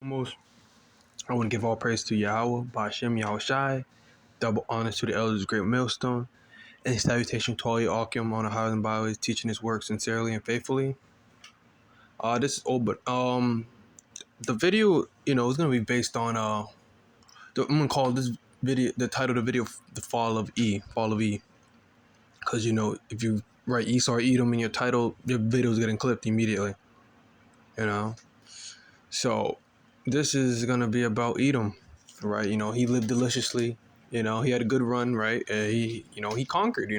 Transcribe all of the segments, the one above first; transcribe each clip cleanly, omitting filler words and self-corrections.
Most I want to give all praise to Yahweh, Ba'ashem Yahushai, double honors to the elders, great millstone, and salutation to all your Akim on the highways and byways, teaching his work sincerely and faithfully. This is old, but the video, is gonna be based on I'm gonna call this video, the title of the video, the Fall of E, because if you write Esau or Edom in your title, your video is getting clipped immediately. So this is gonna be about Edom, right? He lived deliciously. He had a good run, right? He conquered.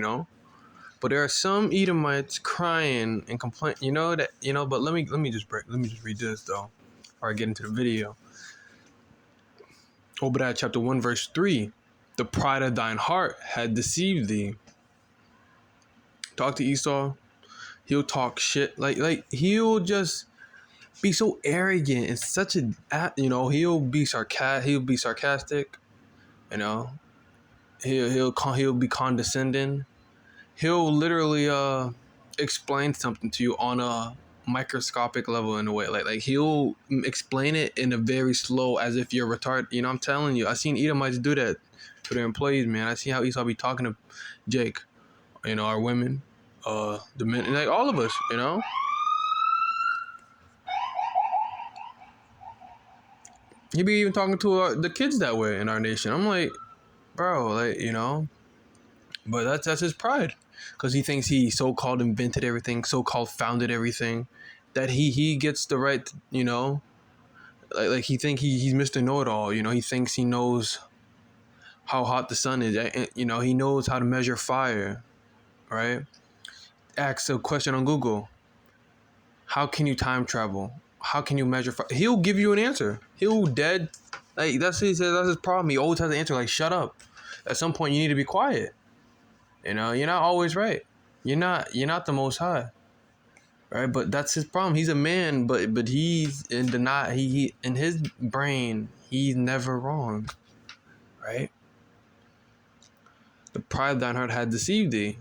But there are some Edomites crying and complain. But let me just read this though, before I get into the video. Obadiah chapter 1 verse 3: the pride of thine heart had deceived thee. Talk to Esau, he'll talk shit like he'll just be so arrogant and such a he'll be sarcastic, he'll be condescending. He'll literally explain something to you on a microscopic level in a way, like he'll explain it in a very slow, as if you're retarded. I'm telling you, I've seen Edomites do that to their employees, man. I see how Esau be talking to Jake, our women, the men, like all of us, He be even talking to the kids that way in our nation. I'm like, bro, but that's his pride, because he thinks he so-called invented everything, so-called founded everything, that he gets the right, like he think he's Mr. Know-It-All. He thinks he knows how hot the sun is. He knows how to measure fire, right? Ask a question on Google. How can you time travel? How can you measure fire? He'll give you an answer. He'll dead. Like that's his problem. He always has an answer. Like, shut up. At some point, you need to be quiet. You're not always right. You're not the Most High, right? But that's his problem. He's a man, but he's in denial. He in his brain, he's never wrong, right? The pride of thine heart had deceived thee.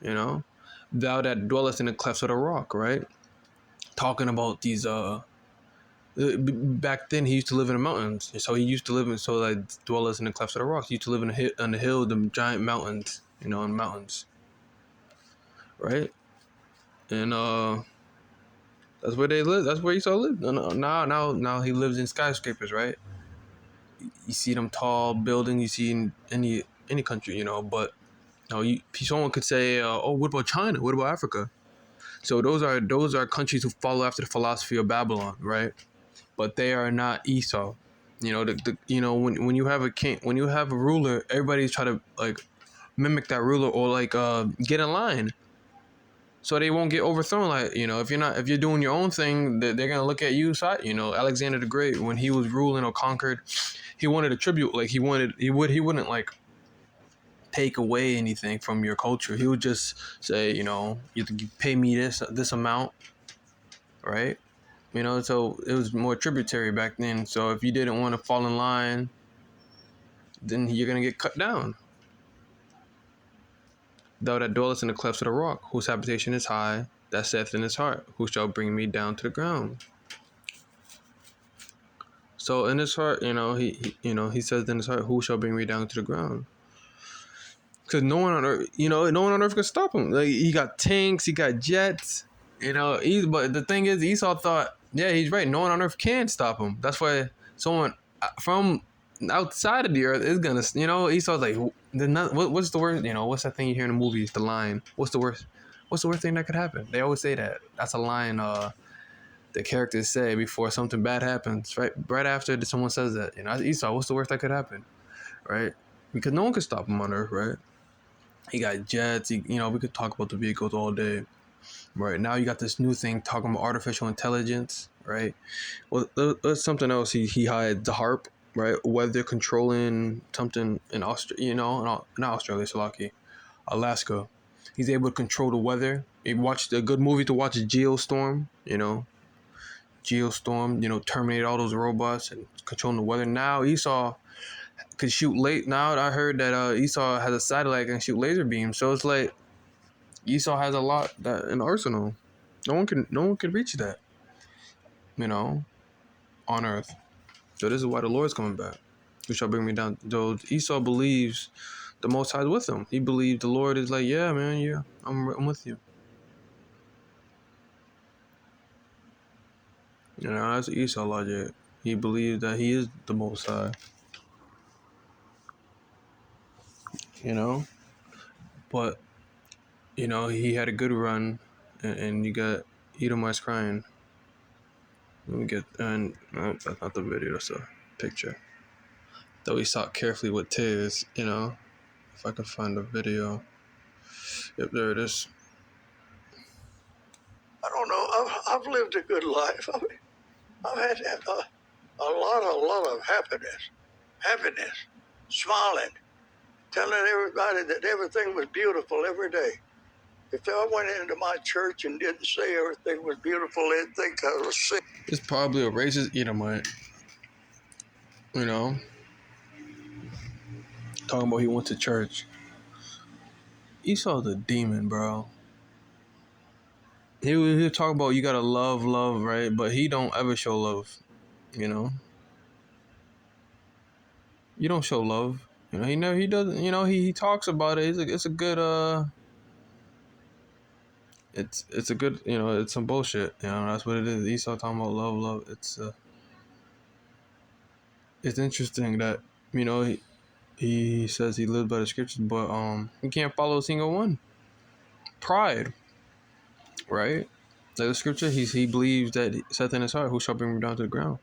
Thou that dwellest in the clefts of the rock, right? Talking about these back then he used to live in the mountains, so he used to live in dwellers in the clefts of the rocks. He used to live on the hill, the giant mountains, in mountains, right? And that's where they live. That's where Esau lived. Now he lives in skyscrapers, right? You see them tall buildings you see in any country, but someone could say, oh, what about China? What about Africa? So those are countries who follow after the philosophy of Babylon, right? But they are not Esau. When you have a king, when you have a ruler, everybody's trying to mimic that ruler or get in line, so they won't get overthrown. If you're doing your own thing, they're gonna look at you side. Alexander the Great, when he was ruling or conquered, he wanted a tribute. He wouldn't take away anything from your culture. He would just say, you pay me this amount, right? So it was more tributary back then. So if you didn't want to fall in line, then you're gonna get cut down. Thou that dwellest in the clefts of the rock, whose habitation is high, that saith in his heart, who shall bring me down to the ground? So in his heart, he says in his heart, who shall bring me down to the ground? Because no one on earth can stop him. He got tanks, he got jets, but the thing is, Esau thought, yeah, he's right. No one on earth can stop him. That's why someone from outside of the earth is gonna, Esau's like, what's the worst, what's that thing you hear in the movies? The line, what's the worst thing that could happen? They always say that. That's a line the characters say before something bad happens, right? Right after someone says that, Esau, what's the worst that could happen, right? Because no one could stop him on earth, right? He got jets. We could talk about the vehicles all day. Right now, you got this new thing talking about artificial intelligence, right? Well, there's something else. He had the HARP, right? Weather controlling something in Australia, not Australia, it's lucky, Alaska. He's able to control the weather. He watched a good movie to watch, Geostorm. Geostorm. Terminate all those robots and controlling the weather. Now Esau could shoot late. Now I heard that Esau has a satellite and shoot laser beams. So it's like Esau has a lot that in arsenal. No one can reach that. on earth. So this is why the Lord's coming back. Who shall bring me down? Though Esau believes the Most High is with him. He believed the Lord is like, yeah, man, yeah, I'm with you. You know, that's Esau logic. He believed that he is the Most High. You know, but you know he had a good run, and you got Edomites crying. Let me get and that's not the video. That's a picture. Though he sought carefully with tears. You know, if I can find the video. Yep, there it is. I don't know. I've lived a good life. I've had a lot of happiness, smiling, telling everybody that everything was beautiful every day. If I went into my church and didn't say everything was beautiful, they'd think I was sick. It's probably a racist Edomite. You know, talking about he went to church. Esau's a demon, bro. He'll talk about you gotta love, right? But he don't ever show love. You know, you don't show love. You know, he doesn't. You know, he talks about it. It's a good it's a good, you know, it's some bullshit. You know, that's what it is. Esau talking about love. It's interesting that, you know, he says he lives by the scriptures, but he can't follow a single one. Pride, right? Like the scripture, he believes that saith in his heart, who shall bring him down to the ground.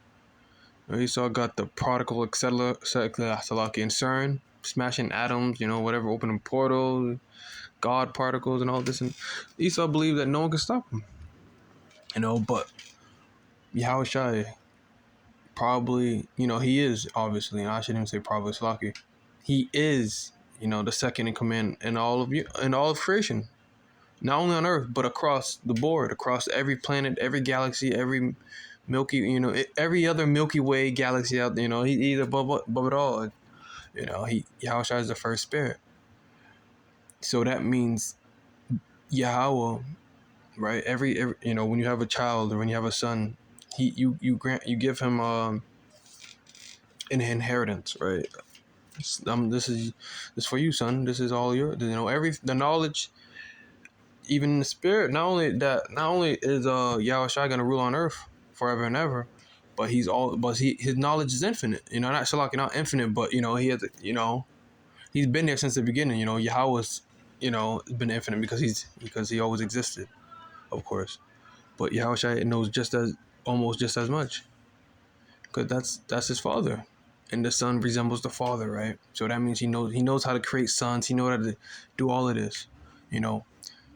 You know, Esau got the prodigal, etc. and CERN, smashing atoms, you know, whatever, opening portals, God particles, and all this. And Esau believed that no one could stop him. You know, but Yahushua probably, you know, he is obviously, and I shouldn't even say probably, Slaki. He is, you know, the second in command in all of creation, not only on Earth but across the board, across every planet, every galaxy, every Milky, you know, every other Milky Way galaxy out there. You know, he's above it all. You know, Yahushua is the first spirit, so that means Yahweh, right? Every you know, when you have a child or when you have a son, you give him an inheritance, right? This is for you, son. This is all yours. You know, the knowledge, even the spirit. Not only is Yahushua gonna rule on earth forever and ever, but his knowledge is infinite. You know, not infinite, but you know, you know, he's been there since the beginning. You know, Yahweh's, you know, been infinite because he always existed, of course. But Yahushua knows almost just as much, because that's his father. And the son resembles the father, right? So that means he knows how to create sons. He knows how to do all of this, you know,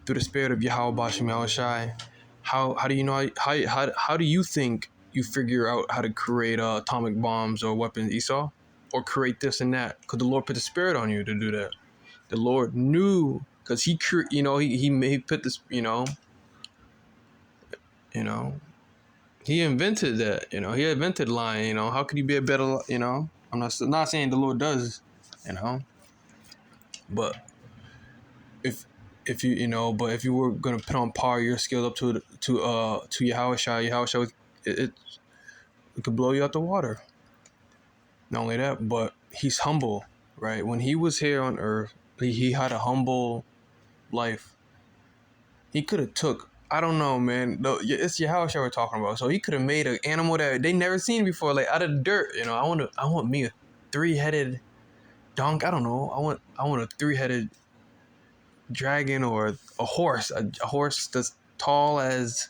through the spirit of Yahweh Bashim Yahushai. How do you know how do you think you figure out how to create atomic bombs or weapons, Esau, or create this and that? Because the Lord put the spirit on you to do that. The Lord knew, because he put this, you know. He invented that, you know. He invented lying, you know. How could he be a better, you know? I'm not saying the Lord does, you know. But if you, you know, but if you were gonna put on par your skills up to Yahushua, it could blow you out the water. Not only that, but he's humble, right? When he was here on earth, he had a humble life. He could have took, I don't know, man. It's Yahushua we're talking about. So he could have made an animal that they never seen before, like out of the dirt. You know, I want me a 3-headed donkey. I don't know. I want a 3-headed dragon or a horse. A horse that's tall as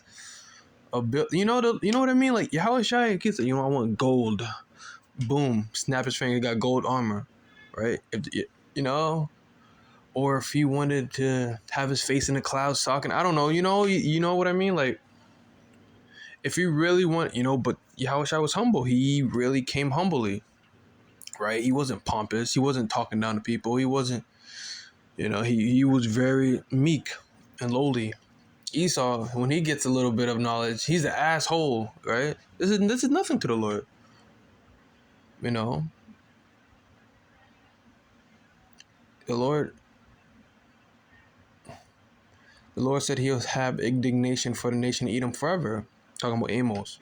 a build. You know what I mean? Like Yahushua kids, you know, I want gold. Boom, snap his finger, got gold armor, right? If you know. Or if he wanted to have his face in the clouds talking, I don't know, you know what I mean? Like, if you really want, you know, but Yahushua was humble. He really came humbly, right? He wasn't pompous. He wasn't talking down to people. He wasn't, you know, he was very meek and lowly. Esau, when he gets a little bit of knowledge, he's an asshole, right? This is nothing to the Lord, you know. The Lord said he'll have indignation for the nation of Edom forever. Talking about Amos,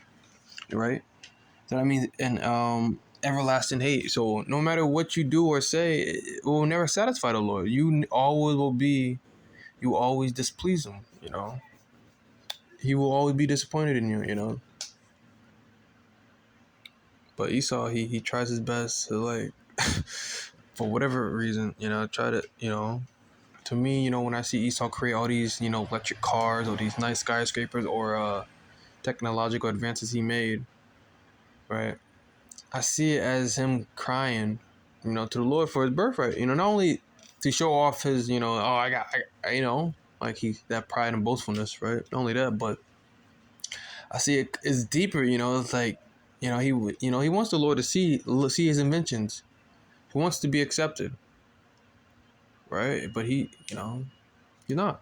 right? So that means and everlasting hate. So no matter what you do or say, it will never satisfy the Lord. You always will be. You always displease him. You know. He will always be disappointed in you. You know. But Esau, he tries his best to like, for whatever reason, you know, try to, you know, to me, you know, when I see Esau create all these, you know, electric cars or these nice skyscrapers or technological advances he made, right? I see it as him crying, you know, to the Lord for his birthright. You know, not only to show off his, you know, oh, you know, like he that pride and boastfulness, right? Not only that, but I see it's deeper. You know, it's like, you know, he wants the Lord to see his inventions. He wants to be accepted, right? But he, you know, he's not.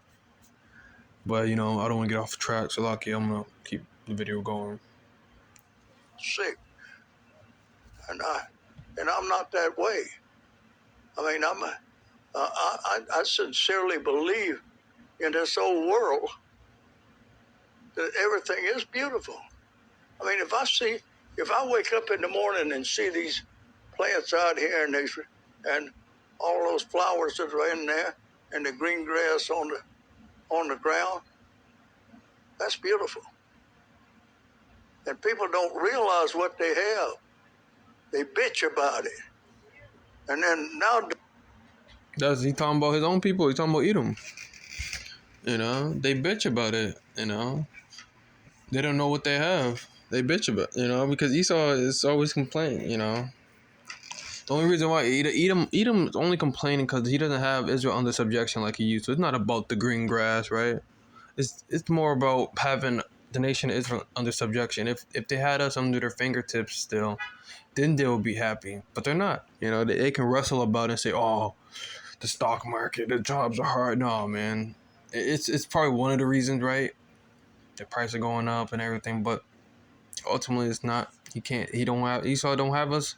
But you know, I don't want to get off track, so lucky I'm gonna keep the video going. Sick, and I'm not that way. I mean, I sincerely believe in this old world that everything is beautiful. I mean, if I wake up in the morning and see these plants out here and all those flowers that are in there and the green grass on the ground, that's beautiful. And people don't realize what they have. They bitch about it. And then now That's he talking about his own people. He talking about Edom. You know, they bitch about it. You know, they don't know what they have. They bitch about, you know, because Esau is always complaining. You know, the only reason why Edom is only complaining because he doesn't have Israel under subjection like he used to. It's not about the green grass, right? It's more about having the nation of Israel under subjection. If they had us under their fingertips still, then they would be happy. But they're not. You know, they can wrestle about it and say, "Oh, the stock market, the jobs are hard." No, man, it's probably one of the reasons, right? The price are going up and everything, but ultimately, it's not. He don't have Esau. Don't have us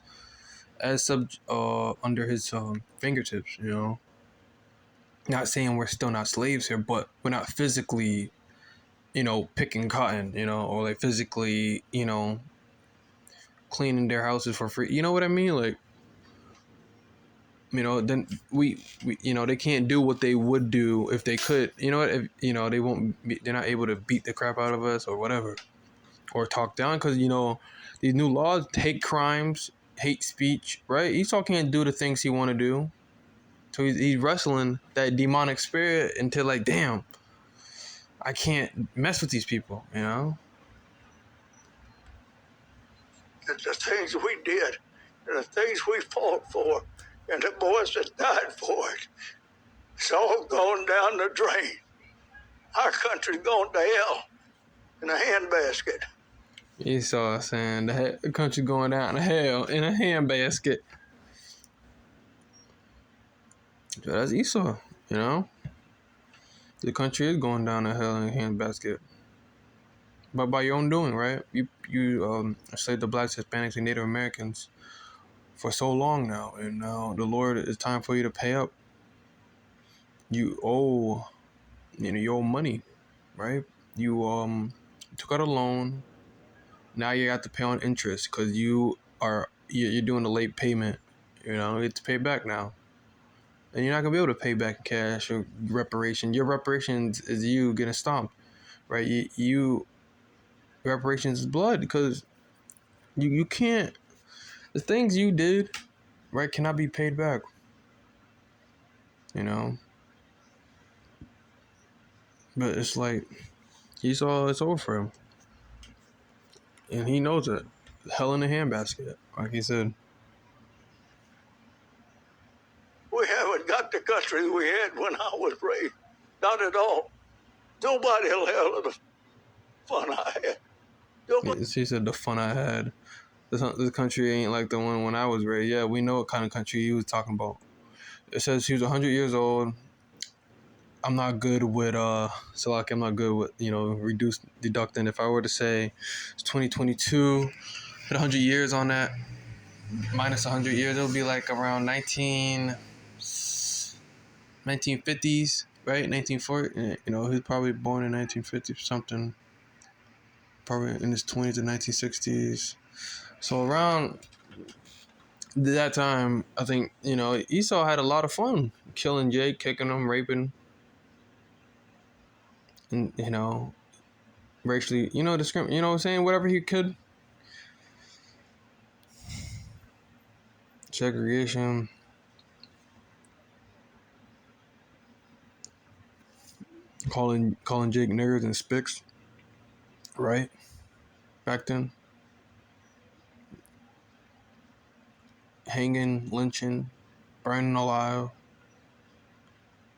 as under his fingertips. You know, not saying we're still not slaves here, but we're not physically, you know, picking cotton, you know, or like physically, you know, cleaning their houses for free. You know what I mean? Like, you know, then we you know, they can't do what they would do if they could. You know what? If, you know, they're not able to beat the crap out of us or whatever, or talk down because you know these new laws, hate crimes, hate speech, right? Esau can't do the things he want to do, so he's wrestling that demonic spirit until like, damn, I can't mess with these people, you know. the things we did and the things we fought for and the boys that died for it, it's all gone down the drain. Our country's gone to hell in a handbasket. Esau saying the country going down to hell in a handbasket. So that's Esau, you know. The country is going down to hell in a handbasket, but by your own doing, right? You enslaved the blacks, Hispanics, and Native Americans for so long now, and now the Lord, it's time for you to pay up. You owe, you know, you owe money, right? You took out a loan. Now you have to pay on interest because you're doing a late payment. You know, you have to pay back now. And you're not gonna be able to pay back in cash or reparation. Your reparations is you getting stomped, right? You reparations is blood because you can't. The things you did, right, cannot be paid back. You know, but it's like it's over for him, and he knows it. Hell in a handbasket, like he said. We haven't got the country we had when I was raised. Not at all. Nobody will have the fun I had. Nobody. She said the fun I had. This country ain't like the one when I was raised. Yeah, we know what kind of country he was talking about. It says she was 100 years old. I'm not good with so like I'm not good with, you know, reduce deducting. If I were to say it's 2022, put 100 years on that, minus 100 years, it'll be like around 1950s, right? 1940. You know, he's probably born in 1950 something. Probably in his 20s to 1960s. So around that time, I think, Esau had a lot of fun killing Jake, kicking him, raping, and, racially, discriminate, what I'm saying? Whatever he could. Segregation. Calling Jake niggers and spics, right? Back then. Hanging, lynching, burning alive,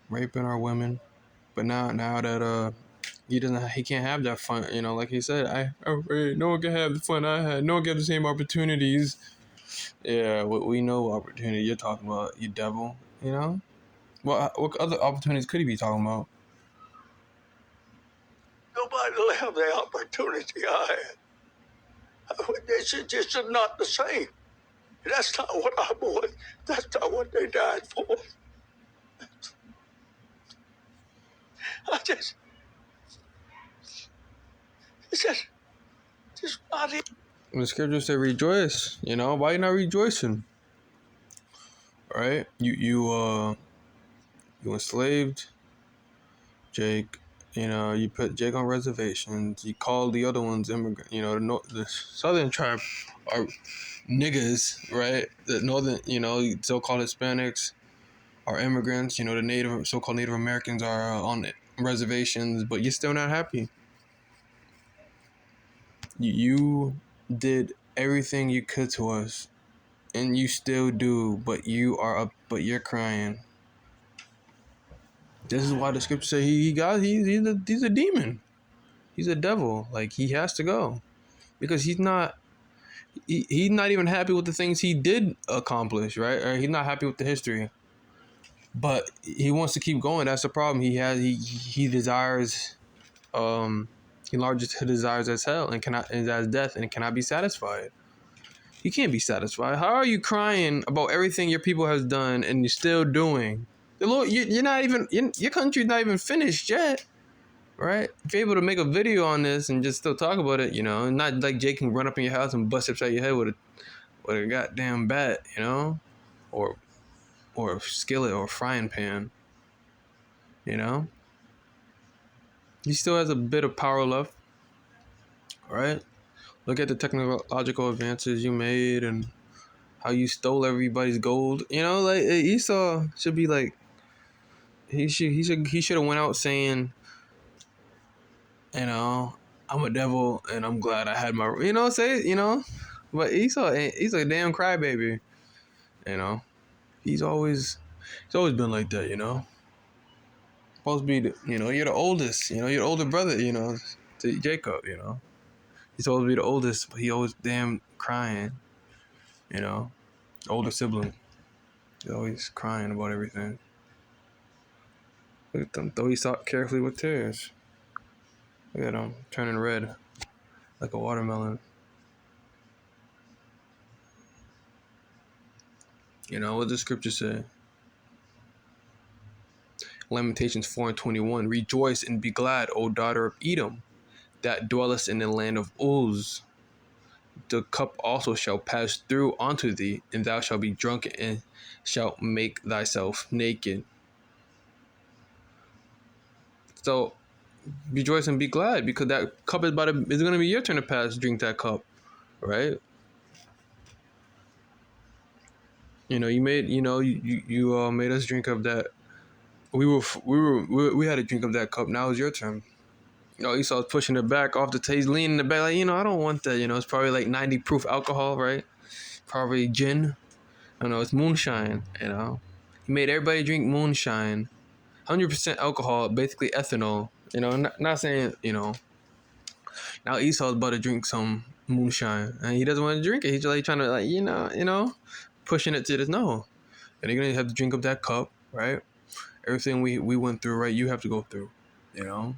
raping our women. But now that he can't have that fun, like he said, no one can have the fun I had, no one get the same opportunities. Yeah, we know what opportunity you're talking about, you devil, what other opportunities could he be talking about? Nobody will have the opportunity I had. It's just not the same. That's not what I want. That's not what they died for. It's just not it. The scripture said rejoice, why you not rejoicing? Right? You enslaved Jake. You put Jake on reservations. You call the other ones immigrant. The southern tribe are niggas, right? The northern, so-called Hispanics are immigrants. The so-called Native Americans are on reservations, but you're still not happy. You did everything you could to us, and you still do, but you're crying. This is why the scripture say he's a demon. He's a devil. Like, he has to go because he's not even happy with the things he did accomplish, right? Or he's not happy with the history, but he wants to keep going. That's the problem. He desires, he enlarges his desires as hell and as death, and cannot be satisfied. You can't be satisfied. How are you crying about everything your people has done and you're still doing? The Lord, you're not even, your country's not even finished yet, right? If you're able to make a video on this and just still talk about it, not like Jake can run up in your house and bust upside your head with a goddamn bat, or a skillet or a frying pan, He still has a bit of power left, right? Look at the technological advances you made and how you stole everybody's gold. Like Esau should be like, he should have went out saying, I'm a devil and I'm glad I had my, But he's a damn crybaby, He's always been like that, Supposed to be, you're the oldest, you're the older brother, to Jacob, He's supposed to be the oldest, but he always damn crying, older sibling. He's always crying about everything. Look at them, though he sought carefully with tears. Look at him, turning red like a watermelon. What does the scripture say? Lamentations 4:21. Rejoice and be glad, O daughter of Edom, that dwellest in the land of Uz. The cup also shall pass through unto thee, and thou shalt be drunken and shalt make thyself naked. So rejoice and be glad, because that cup is going to be your turn to pass. Drink that cup, right? You made you made us drink of that. We had to drink of that cup. Now it's your turn. Esau's pushing it back off the table. He's leaning in the back like, I don't want that. It's probably like 90 proof alcohol, right? Probably gin. I know, it's moonshine, He made everybody drink moonshine. 100% alcohol, basically ethanol. Not saying, now Esau's about to drink some moonshine. And he doesn't want to drink it. He's like trying to, pushing it to this. No. And you're going to have to drink up that cup, right? Everything we went through, right? You have to go through, the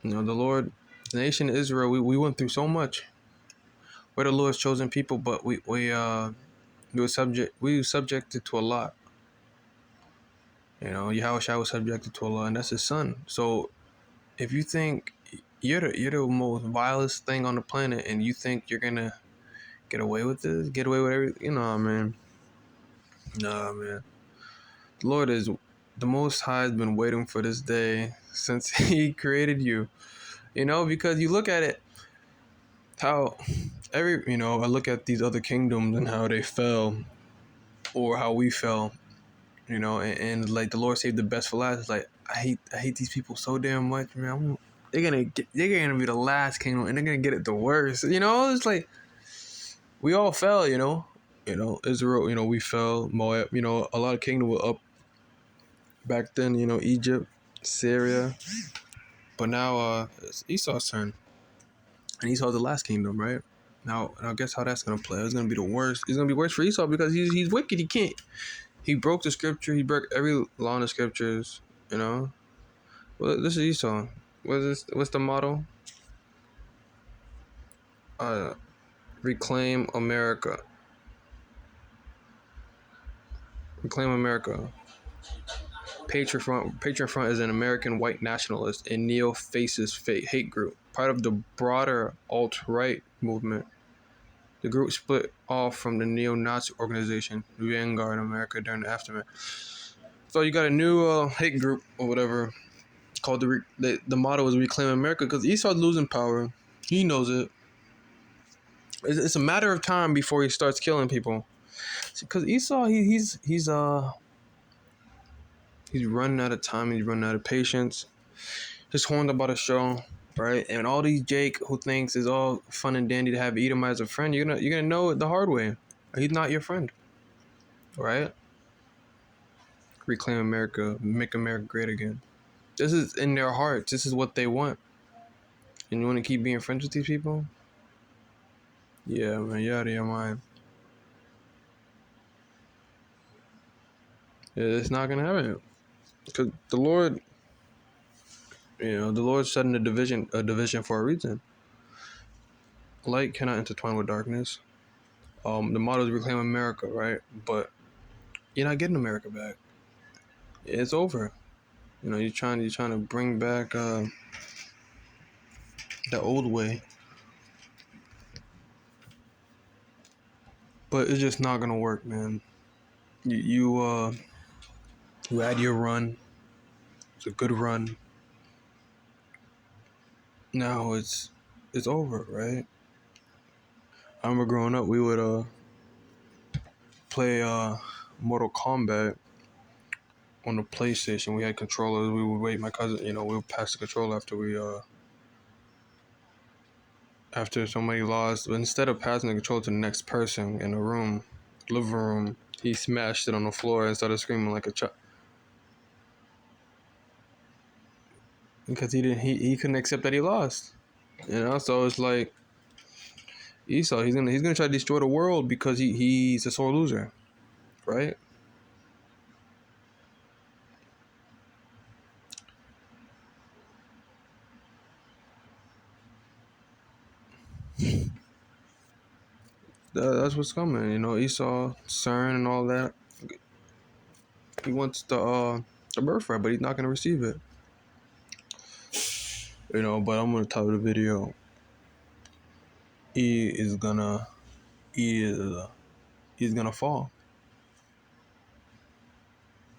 Lord, the nation of Israel, we went through so much. We're the Lord's chosen people, but we were subjected to a lot. Yahushua was subjected to Allah, and that's his son. So if you think you're the most vilest thing on the planet, and you think you're gonna get away with this? Get away with everything? You know, man. Nah, man. The Lord is the Most High has been waiting for this day since He created you. You know, because you look at it, how I look at these other kingdoms and how they fell, or how we fell. And like the Lord saved the best for last. It's like I hate these people so damn much, man. They're gonna be the last kingdom, and they're gonna get it the worst. It's like we all fell. Israel. We fell. Moab. A lot of kingdom were up back then. Egypt, Syria, but now it's Esau's turn, and Esau's the last kingdom, right? Now guess how that's gonna play. It's gonna be the worst. It's gonna be worse for Esau because he's wicked. He broke the scripture. He broke every law in the scriptures. Well, this is Esau. What's the motto? Reclaim America. Reclaim America. Patriot Front is an American white nationalist and neo-fascist hate group, part of the broader alt-right movement. The group split off from the neo-Nazi organization Vanguard in America during the aftermath. So you got a new hate group or whatever called the motto is Reclaim America because Esau's losing power. He knows it. It's a matter of time before he starts killing people. Because Esau, he's running out of time. He's running out of patience. Just horned about a show, right? And all these Jake who thinks it's all fun and dandy to have Edomite as a friend, you're gonna know it the hard way. He's not your friend, right? Reclaim America, make America great again. This is in their hearts. This is what they want. And you want to keep being friends with these people? Yeah, man, you're out of your mind. It's not gonna happen. Because the Lord, the Lord's setting a division for a reason. Light cannot intertwine with darkness. The motto is Reclaim America, right? But you're not getting America back. It's over. You're trying to bring back the old way, but it's just not gonna work, man. You had your run. It's a good run. Now it's over, right? I remember growing up, we would play Mortal Kombat on the PlayStation. We had controllers. We would wait. My cousin, we would pass the controller after somebody lost. But instead of passing the controller to the next person in the living room, he smashed it on the floor and started screaming like a child. Because he couldn't accept that he lost. So it's like Esau, he's gonna try to destroy the world because he's a sore loser, right? That's what's coming. Esau, CERN, and all that. He wants the birthright, but he's not gonna receive it. But I'm gonna title the video. He's gonna fall.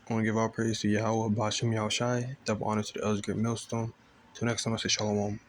I want to give all praise to Yahweh, Bashem Yahushai, double honor to the elders, great millstone. Till next time, I say Shalom.